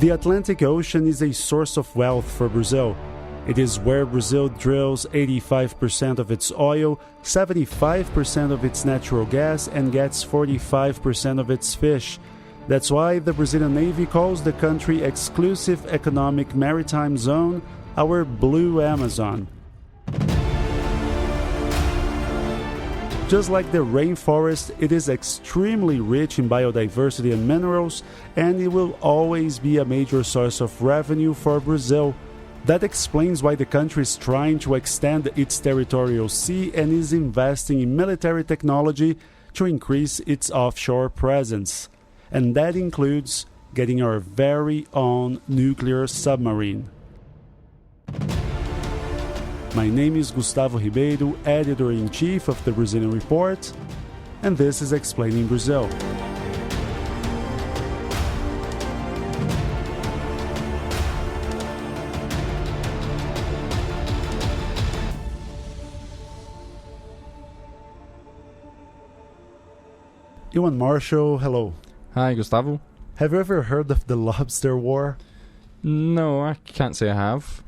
The Atlantic Ocean is a source of wealth for Brazil. It is where Brazil drills 85% of its oil, 75% of its natural gas, and gets 45% of its fish. That's why the Brazilian Navy calls the country Exclusive Economic Maritime Zone our Blue Amazon. Just like the rainforest, it is extremely rich in biodiversity and minerals, and it will always be a major source of revenue for Brazil. That explains why the country is trying to extend its territorial sea and is investing in military technology to increase its offshore presence. And that includes getting our very own nuclear submarine. My name is Gustavo Ribeiro, Editor-in-Chief of the Brazilian Report, and this is Explaining Brazil. Ewan Marshall, hello. Hi, Gustavo. Have you ever heard of the Lobster War? No, I can't say I have.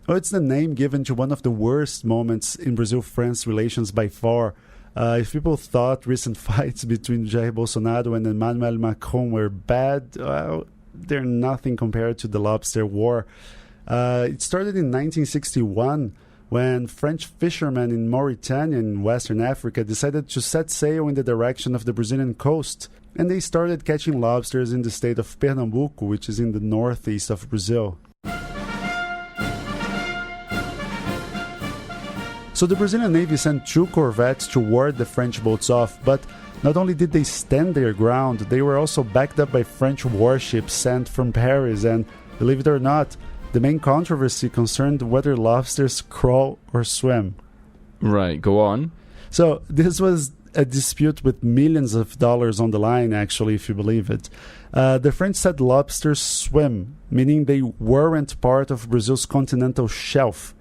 Oh, it's the name given to one of the worst moments in Brazil-France relations by far. If people thought recent fights between Jair Bolsonaro and Emmanuel Macron were bad, well, they're nothing compared to the Lobster War. It started in 1961 when French fishermen in Mauritania in Western Africa decided to set sail in the direction of the Brazilian coast, and they started catching lobsters in the state of Pernambuco, which is in the northeast of Brazil. So the Brazilian Navy sent 2 corvettes to ward the French boats off, but not only did they stand their ground, they were also backed up by French warships sent from Paris, and believe it or not, the main controversy concerned whether lobsters crawl or swim. Right, go on. So this was a dispute with millions of dollars on the line, actually, if you believe it. The French said lobsters swim, meaning they weren't part of Brazil's continental shelf.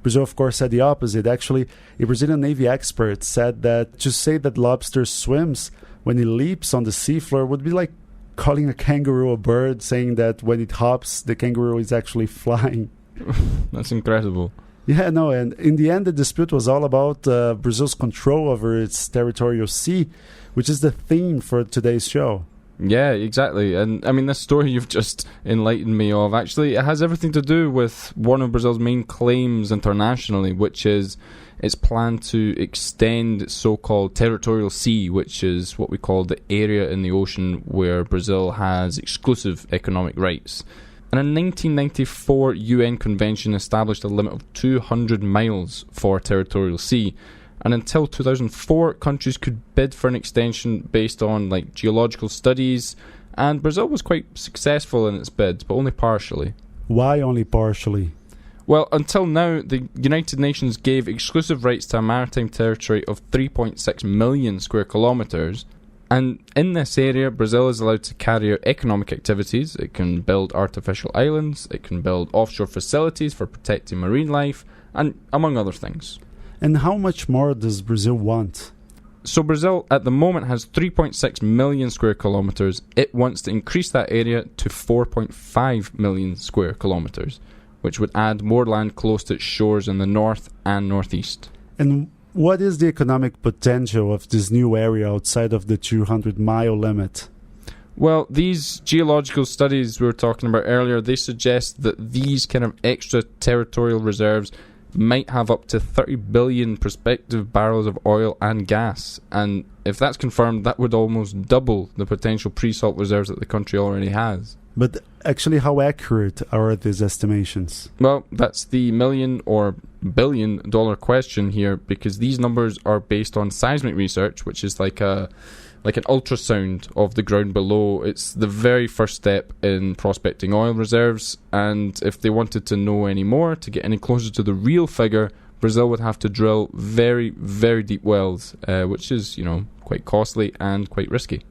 Brazil, of course, said the opposite. Actually, a Brazilian Navy expert said that to say that lobster swims when it leaps on the seafloor would be like calling a kangaroo a bird, saying that when it hops, the kangaroo is actually flying. That's incredible. Yeah, no, and in the end, the dispute was all about Brazil's control over its territorial sea, which is the theme for today's show. Yeah, exactly. And I mean, this story you've just enlightened me of, actually, it has everything to do with one of Brazil's main claims internationally, which is its plan to extend its so-called territorial sea, which is what we call the area in the ocean where Brazil has exclusive economic rights. And a 1994 UN convention established a limit of 200 miles for territorial sea. And until 2004, countries could bid for an extension based on geological studies, and Brazil was quite successful in its bid, but only partially. Why only partially? Well, until now, the United Nations gave exclusive rights to a maritime territory of 3.6 million square kilometres, and in this area, Brazil is allowed to carry out economic activities. It can build artificial islands, it can build offshore facilities for protecting marine life, and among other things. And how much more does Brazil want? So Brazil at the moment has 3.6 million square kilometres. It wants to increase that area to 4.5 million square kilometres, which would add more land close to its shores in the north and northeast. And what is the economic potential of this new area outside of the 200-mile limit? Well, these geological studies we were talking about earlier, they suggest that these kind of extra territorial reserves might have up to 30 billion prospective barrels of oil and gas. And if that's confirmed, that would almost double the potential pre-salt reserves that the country already has. But actually, how accurate are these estimations? Well, that's the million or billion dollar question here, because these numbers are based on seismic research, which is like an ultrasound of the ground below. It's the very first step in prospecting oil reserves, and if they wanted to know any more, to get any closer to the real figure, Brazil would have to drill very, very deep wells, which is, quite costly and quite risky.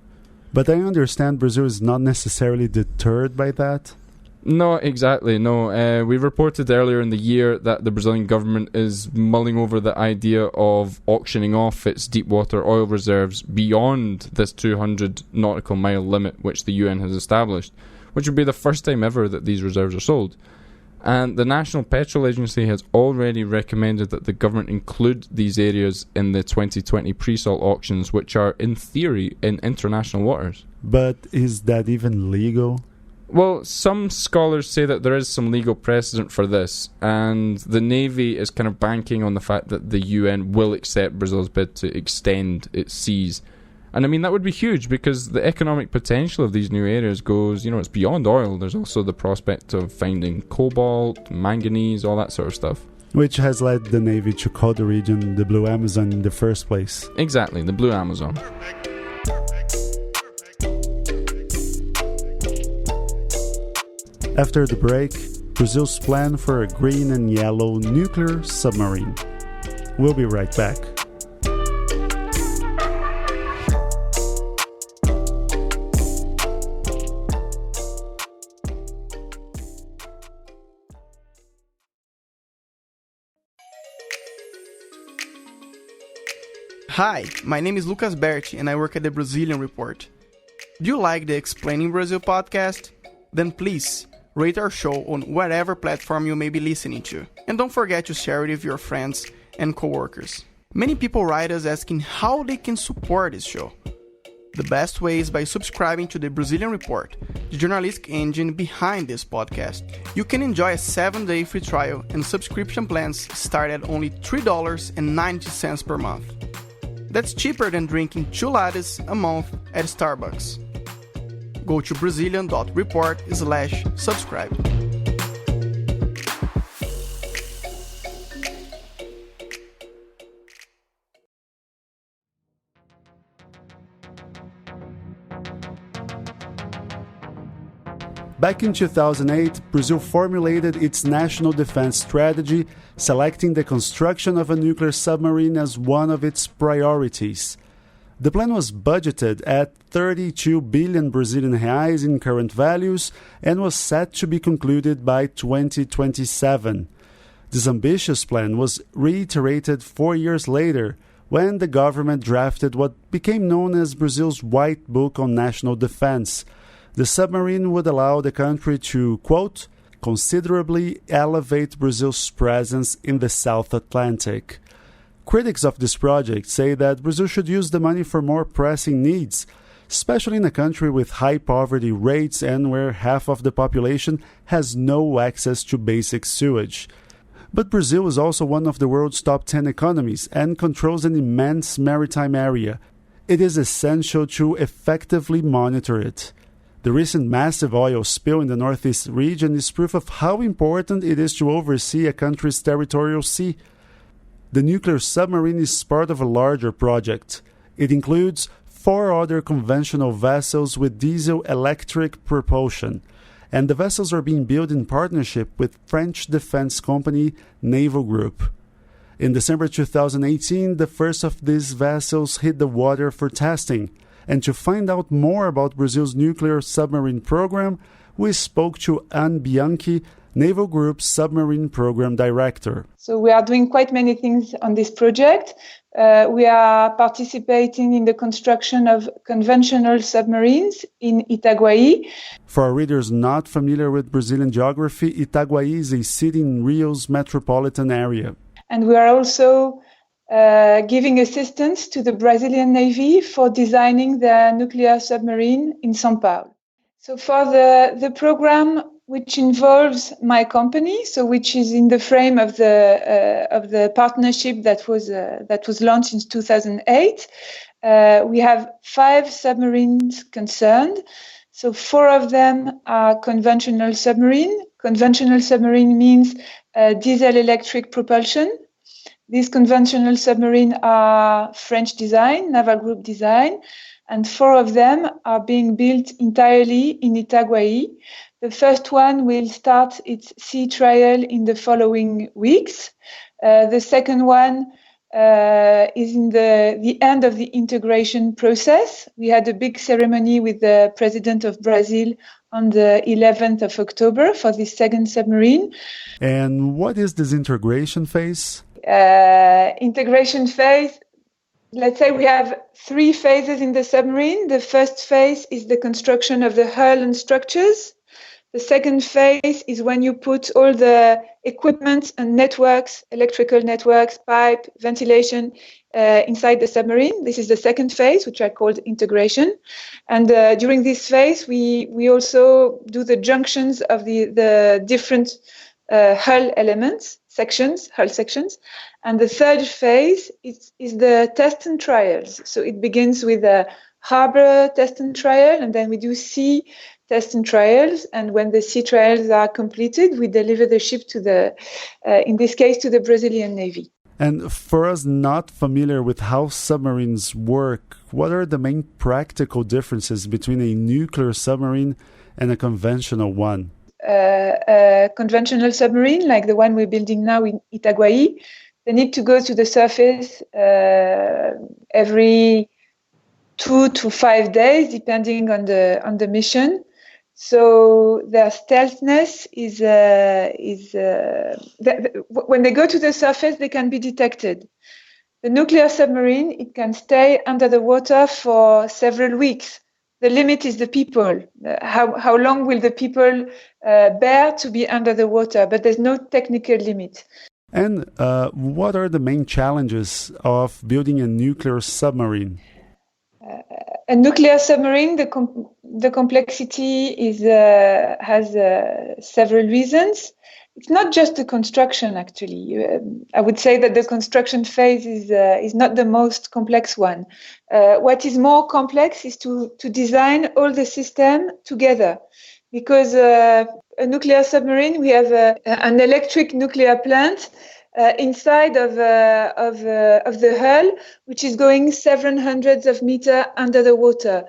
But I understand Brazil is not necessarily deterred by that. No, exactly, no. We reported earlier in the year that the Brazilian government is mulling over the idea of auctioning off its deepwater oil reserves beyond this 200 nautical mile limit which the UN has established, which would be the first time ever that these reserves are sold. And the National Petrol Agency has already recommended that the government include these areas in the 2020 pre-salt auctions, which are, in theory, in international waters. But is that even legal? Well, some scholars say that there is some legal precedent for this, and the Navy is kind of banking on the fact that the UN will accept Brazil's bid to extend its seas. And I mean, that would be huge because the economic potential of these new areas goes, it's beyond oil. There's also the prospect of finding cobalt, manganese, all that sort of stuff. Which has led the Navy to call the region the Blue Amazon in the first place. Exactly, the Blue Amazon. After the break, Brazil's plan for a green and yellow nuclear submarine. We'll be right back. Hi, my name is Lucas Berti and I work at the Brazilian Report. Do you like the Explaining Brazil podcast? Then please rate our show on whatever platform you may be listening to. And don't forget to share it with your friends and coworkers. Many people write us asking how they can support this show. The best way is by subscribing to the Brazilian Report, the journalistic engine behind this podcast. You can enjoy a 7-day free trial and subscription plans start at only $3.90 per month. That's cheaper than drinking 2 lattes a month at Starbucks. Go to Brazilian.report/subscribe. Back in 2008, Brazil formulated its national defense strategy, selecting the construction of a nuclear submarine as one of its priorities. The plan was budgeted at 32 billion Brazilian reais in current values and was set to be concluded by 2027. This ambitious plan was reiterated 4 years later when the government drafted what became known as Brazil's White Book on National Defense. The submarine would allow the country to, quote, considerably elevate Brazil's presence in the South Atlantic. Critics of this project say that Brazil should use the money for more pressing needs, especially in a country with high poverty rates and where half of the population has no access to basic sewage. But Brazil is also one of the world's top 10 economies and controls an immense maritime area. It is essential to effectively monitor it. The recent massive oil spill in the Northeast region is proof of how important it is to oversee a country's territorial sea. The nuclear submarine is part of a larger project. It includes 4 other conventional vessels with diesel-electric propulsion, and the vessels are being built in partnership with French defense company Naval Group. In December 2018, the first of these vessels hit the water for testing. And to find out more about Brazil's nuclear submarine program, we spoke to Anne Bianchi, Naval Group's Submarine Program Director. So we are doing quite many things on this project. We are participating in the construction of conventional submarines in Itaguaí. For our readers not familiar with Brazilian geography, Itaguaí is a city in Rio's metropolitan area. And we are also giving assistance to the Brazilian Navy for designing the nuclear submarine in São Paulo. So for the program, which involves my company, so which is in the frame of the partnership that was launched in 2008, we have 5 submarines concerned. So 4 of them are conventional submarine. Conventional submarine means diesel-electric propulsion. These conventional submarines are French design, Naval Group design, and 4 of them are being built entirely in Itaguaí. The first one will start its sea trial in the following weeks. The second one is in the end of the integration process. We had a big ceremony with the President of Brazil on the 11th of October for this second submarine. And what is this integration phase? Integration phase, let's say we have 3 phases in the submarine. The first phase is the construction of the hull and structures. The second phase is when you put all the equipment and networks, electrical networks, pipe, ventilation inside the submarine. This is the second phase, which I called integration. And during this phase, we also do the junctions of the different hull elements, hull sections. And the third phase is the test and trials. So it begins with a harbor test and trial, and then we do sea test and trials. And when the sea trials are completed, we deliver the ship to in this case, to the Brazilian Navy. And for us not familiar with how submarines work, what are the main practical differences between a nuclear submarine and a conventional one? A conventional submarine, like the one we're building now in Itaguaí, they need to go to the surface every 2 to 5 days, depending on the mission. So their stealthiness is when they go to the surface, they can be detected. The nuclear submarine, it can stay under the water for several weeks. The limit is the people. How long will the people bear to be under the water? But there's no technical limit. And what are the main challenges of building a nuclear submarine? A nuclear submarine, the complexity has several reasons. It's not just the construction, actually. I would say that the construction phase is not the most complex one. What is more complex is to design all the system together. Because a nuclear submarine, we have an electric nuclear plant inside of the hull, which is going 700 of meters under the water.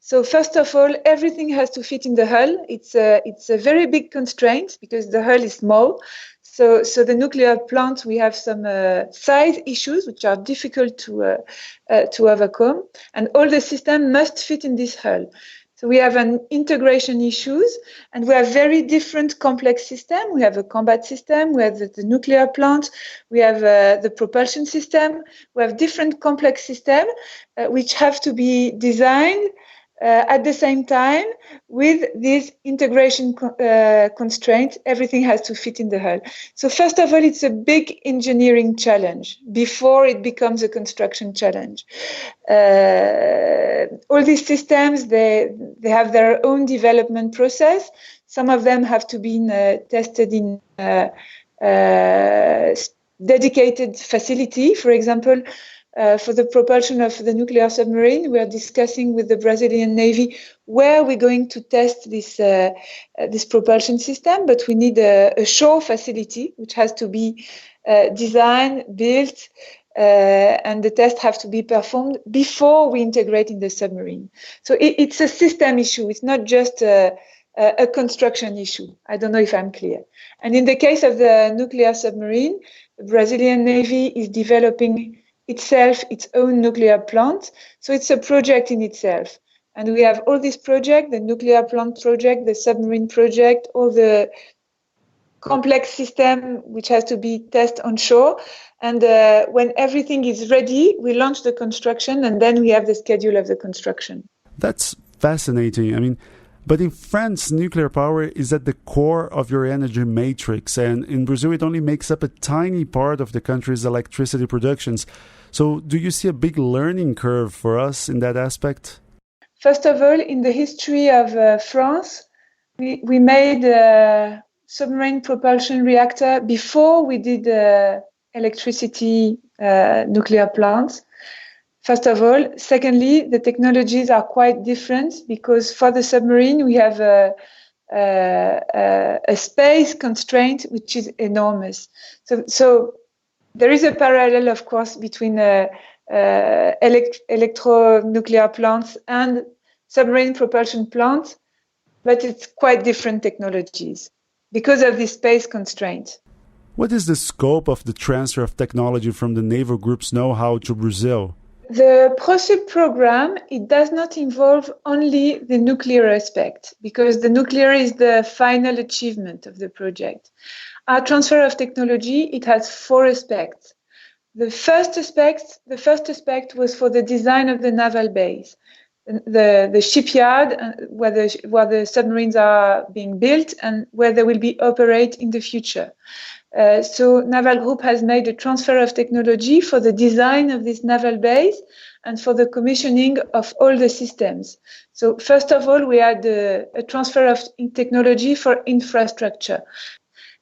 So first of all, everything has to fit in the hull. It's a very big constraint because the hull is small. So the nuclear plant, we have some size issues which are difficult to overcome, and all the system must fit in this hull. So we have an integration issues, and we have very different complex system. We have a combat system, we have the nuclear plant, we have the propulsion system. We have different complex system which have to be designed at the same time with this integration constraint. Everything has to fit in the hull. So first of all, it's a big engineering challenge before it becomes a construction challenge. All these systems, they have their own development process. Some of them have to be tested in dedicated facility. For example, for the propulsion of the nuclear submarine, we are discussing with the Brazilian Navy where we're going to test this propulsion system, but we need a shore facility which has to be designed, built, and the tests have to be performed before we integrate in the submarine. So it's a system issue. It's not just a construction issue. I don't know if I'm clear. And in the case of the nuclear submarine, the Brazilian Navy is developing its own nuclear plant. So it's a project in itself. And we have all these projects, the nuclear plant project, the submarine project, all the complex system which has to be tested on shore. And when everything is ready, we launch the construction, and then we have the schedule of the construction. That's fascinating. I mean, but in France, nuclear power is at the core of your energy matrix, and in Brazil, it only makes up a tiny part of the country's electricity productions. So do you see a big learning curve for us in that aspect? First of all, in the history of France, we made a submarine propulsion reactor before we did electricity nuclear plants. First of all. Secondly, the technologies are quite different because for the submarine, we have a space constraint which is enormous. So there is a parallel, of course, between electronuclear plants and submarine propulsion plants, but it's quite different technologies because of this space constraint. What is the scope of the transfer of technology from the naval group's know-how to Brazil? The PROSUB program, it does not involve only the nuclear aspect, because the nuclear is the final achievement of the project. Our transfer of technology, it has 4 aspects. The first aspect was for the design of the naval base. the shipyard where the submarines are being built and where they will be operate in the future. So Naval Group has made a transfer of technology for the design of this naval base and for the commissioning of all the systems. So first of all, we had a transfer of technology for infrastructure.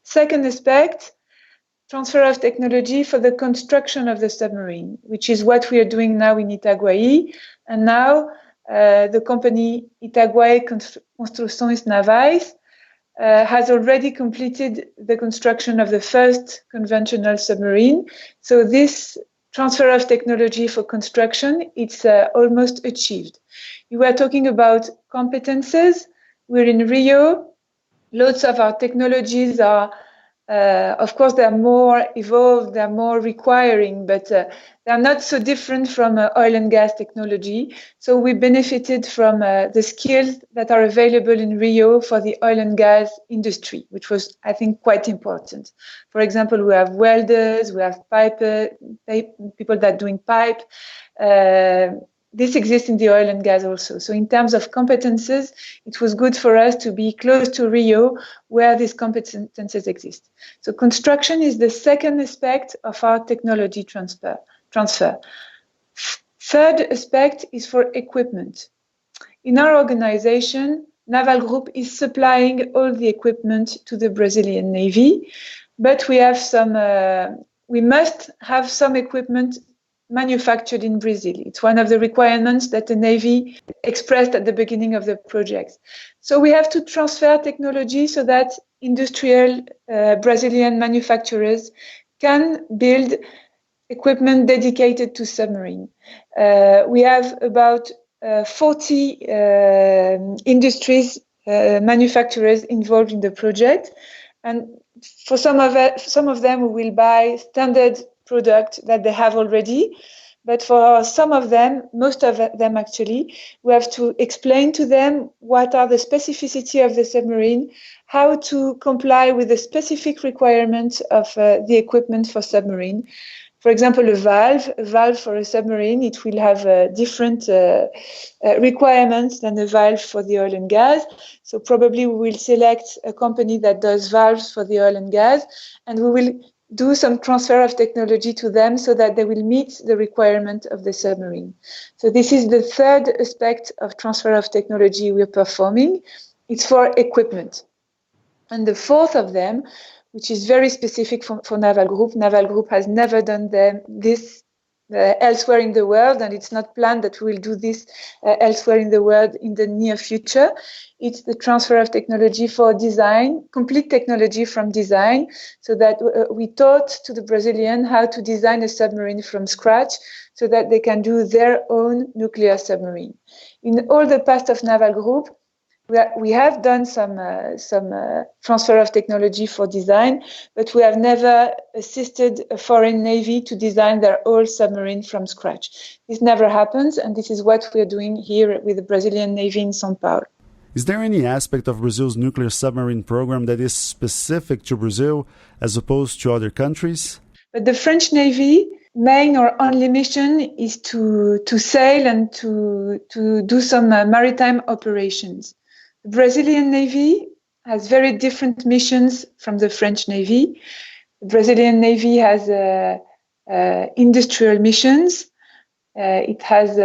Second aspect, transfer of technology for the construction of the submarine, which is what we are doing now in Itaguaí. And now the company Itaguaí Construções Navais has already completed the construction of the first conventional submarine. So this transfer of technology for construction, it's almost achieved. You were talking about competences. We're in Rio. Lots of our technologies are, of course, they're more evolved, they're more requiring, but they're not so different from oil and gas technology. So we benefited from the skills that are available in Rio for the oil and gas industry, which was, I think, quite important. For example, we have welders, we have people that are doing pipe. This exists in the oil and gas also. So in terms of competences, it was good for us to be close to Rio where these competences exist. So construction is the second aspect of our technology transfer. Third aspect is for equipment. In our organization, Naval Group is supplying all the equipment to the Brazilian Navy, but we must have some equipment manufactured in Brazil. It's one of the requirements that the Navy expressed at the beginning of the project. So we have to transfer technology so that industrial Brazilian manufacturers can build equipment dedicated to submarine. We have about 40 industries, manufacturers involved in the project. And for some of them, we will buy standard product that they have already. But for some of them, most of them actually, we have to explain to them what are the specificity of the submarine, how to comply with the specific requirements of the equipment for submarine. For example, a valve for a submarine, it will have different requirements than a valve for the oil and gas. So probably we will select a company that does valves for the oil and gas, and we will do some transfer of technology to them so that they will meet the requirement of the submarine. So this is the third aspect of transfer of technology we're performing. It's for equipment. And the fourth of them, which is very specific for Naval Group. Naval Group has never done this elsewhere in the world, and it's not planned that we will do this elsewhere in the world in the near future. It's the transfer of technology for design, complete technology from design, so that we taught to the Brazilian how to design a submarine from scratch so that they can do their own nuclear submarine. In all the past of Naval Group, we have done some transfer of technology for design, but we have never assisted a foreign navy to design their own submarine from scratch. This never happens, and this is what we are doing here with the Brazilian Navy in São Paulo. Is there any aspect of Brazil's nuclear submarine program that is specific to Brazil as opposed to other countries? But the French Navy main or only mission is to sail and to do some maritime operations. The Brazilian Navy has very different missions from the French Navy. The Brazilian Navy has industrial missions, it has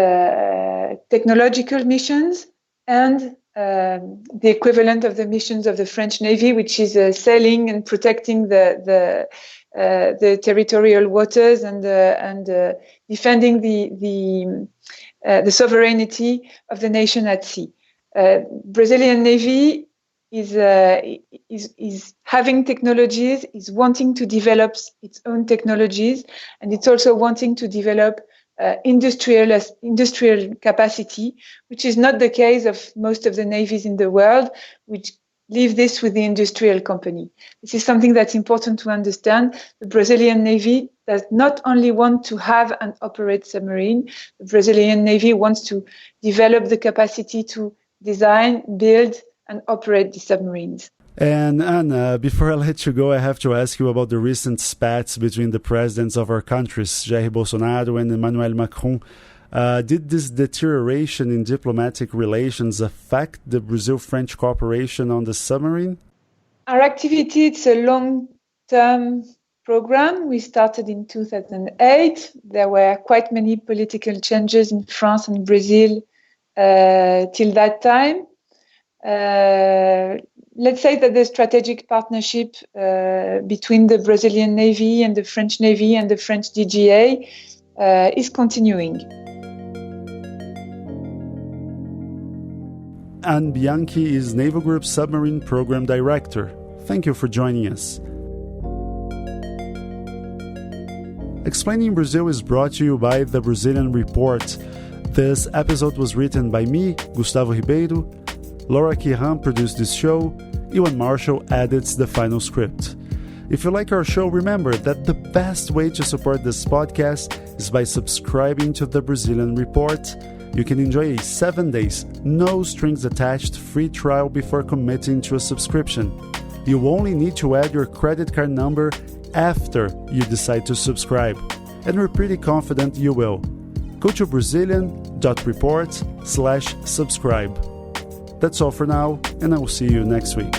technological missions, and the equivalent of the missions of the French Navy, which is sailing and protecting the territorial waters and defending the sovereignty of the nation at sea. Brazilian Navy is having technologies, is wanting to develop its own technologies, and it's also wanting to develop industrial capacity, which is not the case of most of the navies in the world, which leave this with the industrial company. This is something that's important to understand. The Brazilian Navy does not only want to have and operate submarine, the Brazilian Navy wants to develop the capacity to design, build, and operate the submarines. And Anna, before I let you go, I have to ask you about the recent spats between the presidents of our countries, Jair Bolsonaro and Emmanuel Macron. Did this deterioration in diplomatic relations affect the Brazil-French cooperation on the submarine? Our activity, it's a long-term program. We started in 2008. There were quite many political changes in France and Brazil till that time. Let's say that the strategic partnership between the Brazilian Navy and the French Navy and the French DGA is continuing. Anne Bianchi is Naval Group Submarine Program Director. Thank you for joining us. Explaining Brazil is brought to you by the Brazilian Report. This episode was written by me, Gustavo Ribeiro. Laura Kihan produced this show. Ewan Marshall edits the final script. If you like our show, remember that the best way to support this podcast is by subscribing to the Brazilian Report. You can enjoy a 7 days, no strings attached free trial before committing to a subscription. You only need to add your credit card number after you decide to subscribe, and we're pretty confident you will. Go to brazilian.report/subscribe. That's all for now, and I will see you next week.